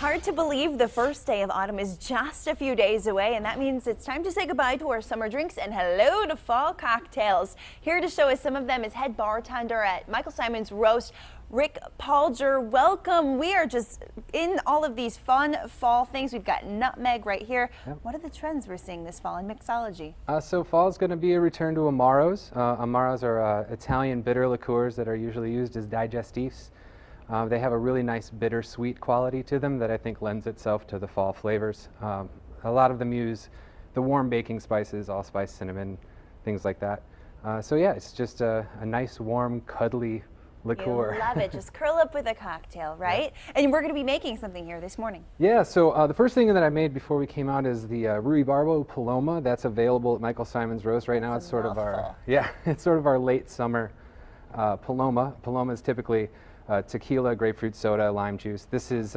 Hard to believe the first day of autumn is just a few days away, and that means it's time to say goodbye to our summer drinks and hello to fall cocktails. Here to show us some of them is head bartender at Michael Symon Roast, Rick Paulger. Welcome. We are just in all of these fun fall things. We've got nutmeg right here. Yep. What are the trends we're seeing this fall in mixology? So fall is going to be a return to Amaros. Amaros are Italian bitter liqueurs that are usually used as digestifs. They have a really nice bittersweet quality to them that I think lends itself to the fall flavors. A lot of them use the warm baking spices, allspice, cinnamon, things like that. So yeah, it's just a nice, warm, cuddly liqueur. You love it. Just curl up with a cocktail, right? Yeah. And we're going to be making something here this morning. Yeah, so the first thing that I made before we came out is the Rhubarb O Paloma. That's available at Michael Symon Roast right now. It's sort of our, it's sort of our late summer Paloma. Paloma is typically tequila, grapefruit soda, lime juice. This is,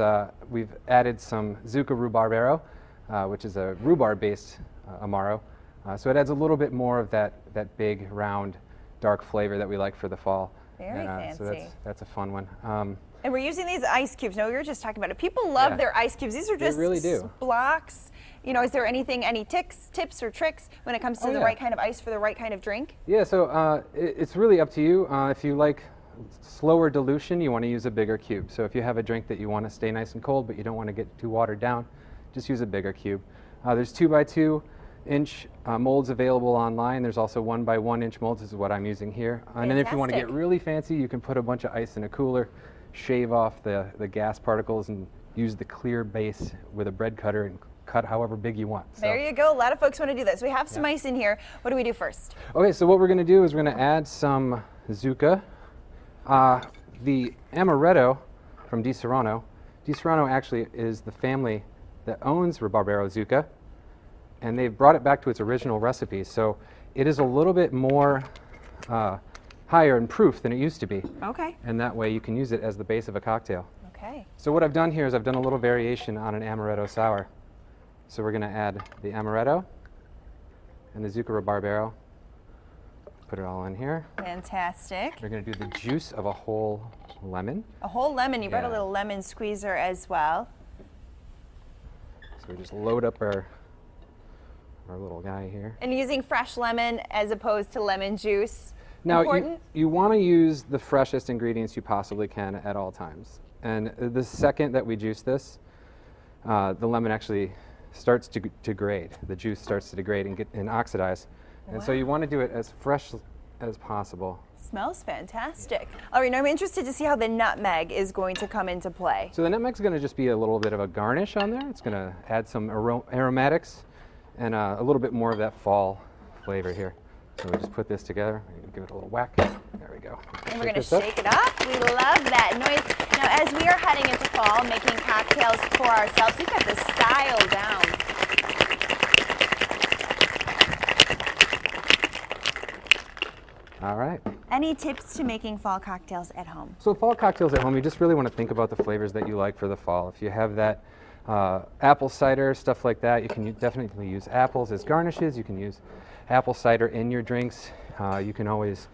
we've added some Zucca Rhubarbero, which is a rhubarb-based Amaro. So it adds a little bit more of that big, round, dark flavor that we like for the fall. Very fancy. So that's a fun one. And we're using these ice cubes. No, we were just talking about it. People love their ice cubes. These are just blocks. You know, is there any tips or tricks when it comes to the right kind of ice for the right kind of drink? Yeah, so it's really up to you. If you like slower dilution, you want to use a bigger cube. So if you have a drink that you want to stay nice and cold, but you don't want to get too watered down, just use a bigger cube. There's 2x2 inch molds available online. There's also 1x1 inch molds. This is what I'm using here. And then if you want to get really fancy, you can put a bunch of ice in a cooler, shave off the gas particles, and use the clear base with a bread cutter and cut however big you want. So there you go. A lot of folks want to do this. We have some ice in here. What do we do first? Okay, so what we're going to do is we're going to add some Zucca. The Amaretto from Di Serrano. Di Serrano actually is the family that owns Rhubarbero Zucca, and they've brought it back to its original recipe. So it is a little bit more higher in proof than it used to be. Okay. And that way you can use it as the base of a cocktail. Okay. So what I've done here is I've done a little variation on an Amaretto Sour. So we're going to add the Amaretto and the Zucca Rhubarbero. Put it all in here. Fantastic. We're going to do the juice of a whole lemon. A whole lemon. You brought a little lemon squeezer as well. So we just load up our little guy here. And using fresh lemon as opposed to lemon juice. Now, you want to use the freshest ingredients you possibly can at all times. And the second that we juice this, the lemon actually starts to degrade. The juice starts to degrade and oxidize. And so you want to do it as fresh as possible. Smells fantastic. All right, now I'm interested to see how the nutmeg is going to come into play. So the nutmeg's going to just be a little bit of a garnish on there. It's going to add some aromatics and a little bit more of that fall flavor here. So we just put this together, give it a little whack. There we go. And we're going to shake it up. We love that noise. Now, as we are heading into fall, making cocktails for ourselves, we've got the style down. All right. Any tips to making fall cocktails at home? So fall cocktails at home, you just really want to think about the flavors that you like for the fall. If you have that apple cider, stuff like that, you can definitely use apples as garnishes. You can use apple cider in your drinks. You can always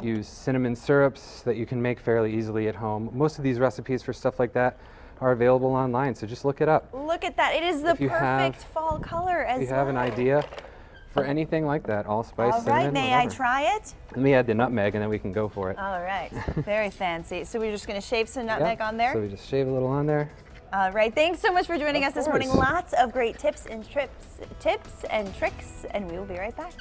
use cinnamon syrups that you can make fairly easily at home. Most of these recipes for stuff like that are available online, so just look it up. Look at that. It is the perfect fall color as well. If you have an idea for anything like that, allspice, all right, cinnamon, may whatever. I try it? Let me add the nutmeg and then we can go for it. All right, very fancy. So we're just going to shave some nutmeg on there? So we just shave a little on there. All right, thanks so much for joining us this morning. Lots of great tips and tricks, and we will be right back.